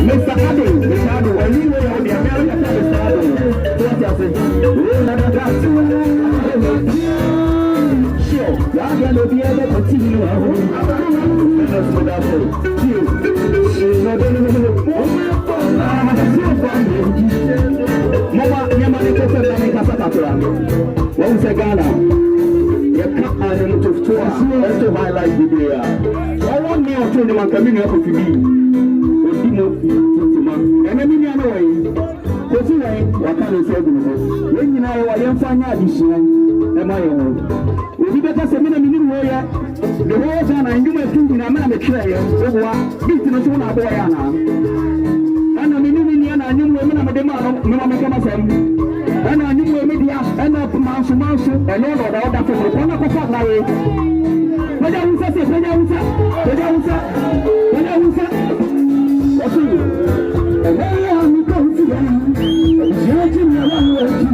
Mr. Ado, anyway, on the American Mr. Ado, what you say? Sure, y'all gonna be able to continue. Mama, nyama ni kosa na nikapata kwa. Wauze Ghana. Yaka anamtofutua, eto highlight video ya. Wawan ni watu ni makamini hapo TV. Odimo titima. Mimi anawai. Kosi wai wakani sebu no. Wengi na wayemfanya adishia. Ema yo. Ubibeka semina minimu weya. The whole time I do my thing na mana mekira ye. Obwa biti no so na abo ya na. Ana minimu ni ana anyum we na medema no mema mekama sem. Ana anyum we media ana mansu eno no da oda fo ko na ko fa na we. Peja unsa. Osi. Eya mi ko ti ya. Jeje mi wa wa ti.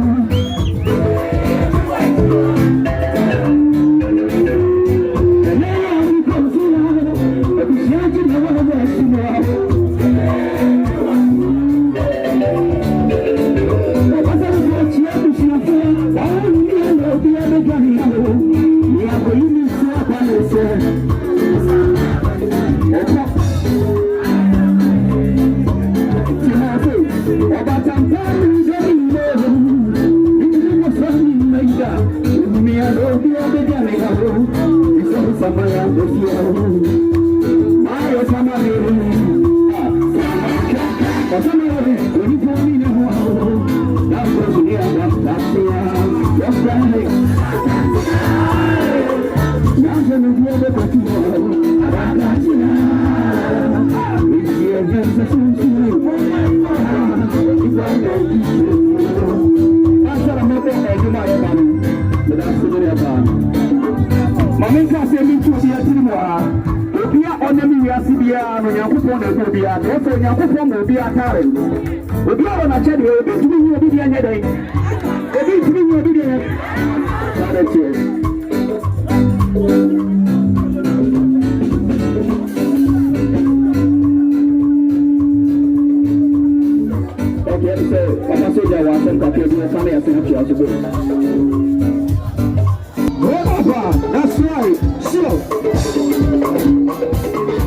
That's right. Sure.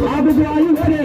Abu, are you ready?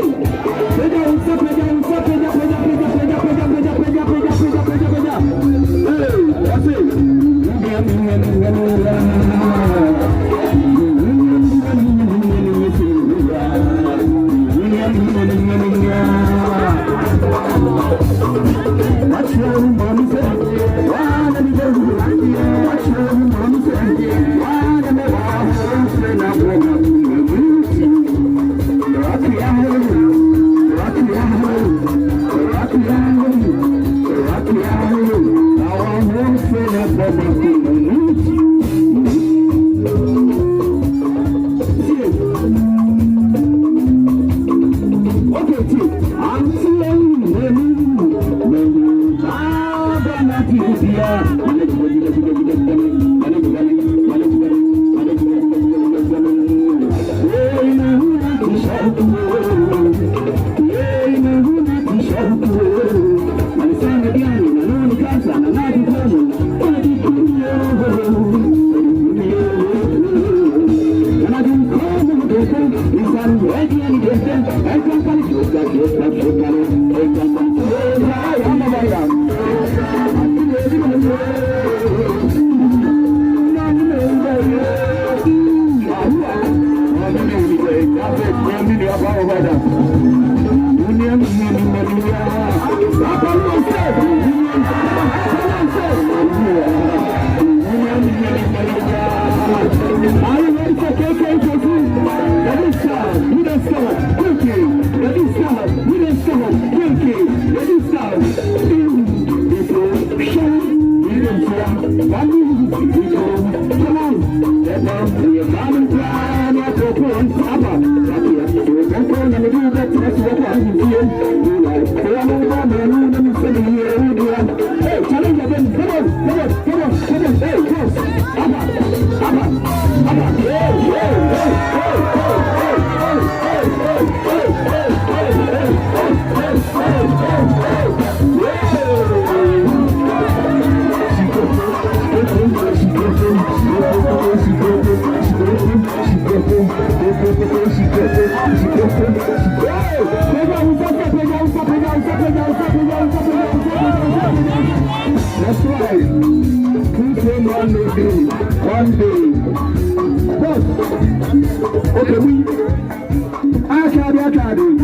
One day. Boss. Okay, we. Akadi.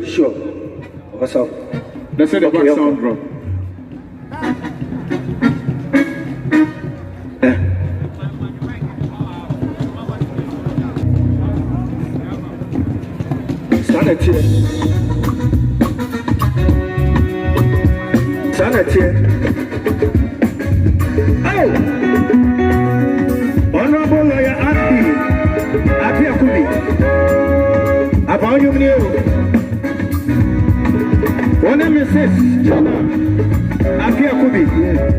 Sure. What's up? Let's say the back sound drop. Stand here. Stand here. Oh! Honorable Lawyer Abi Akubi. About you, one Mrs. Abi Akubi. Yeah.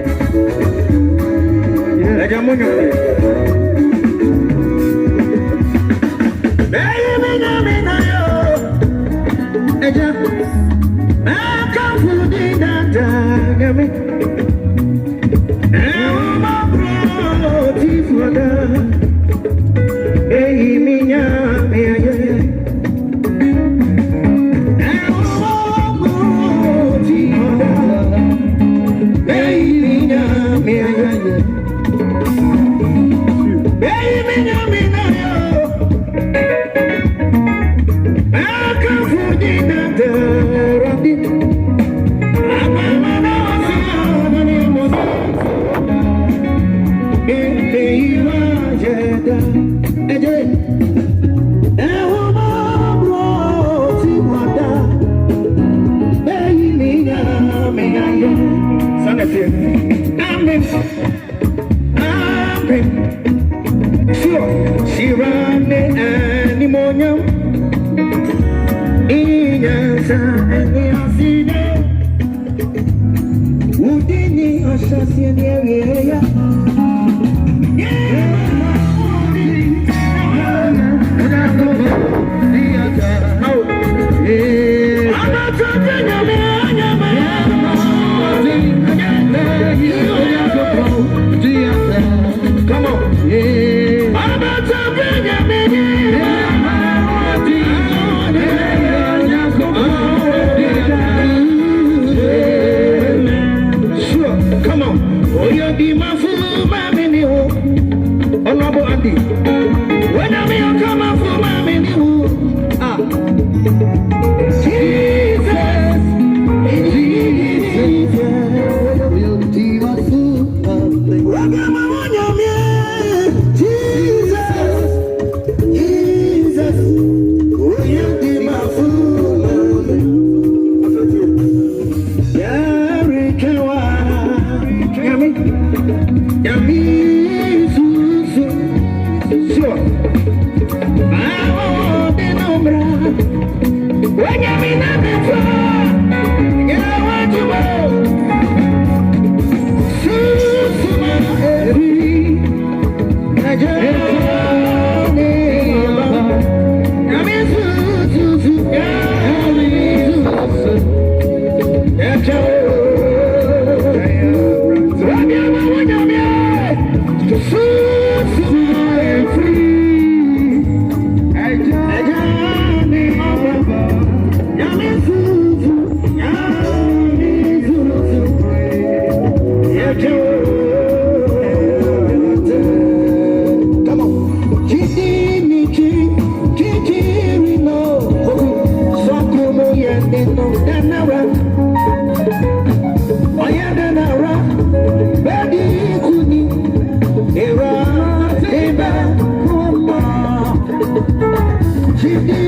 Come on, oh, you'll be my fool. Sorry,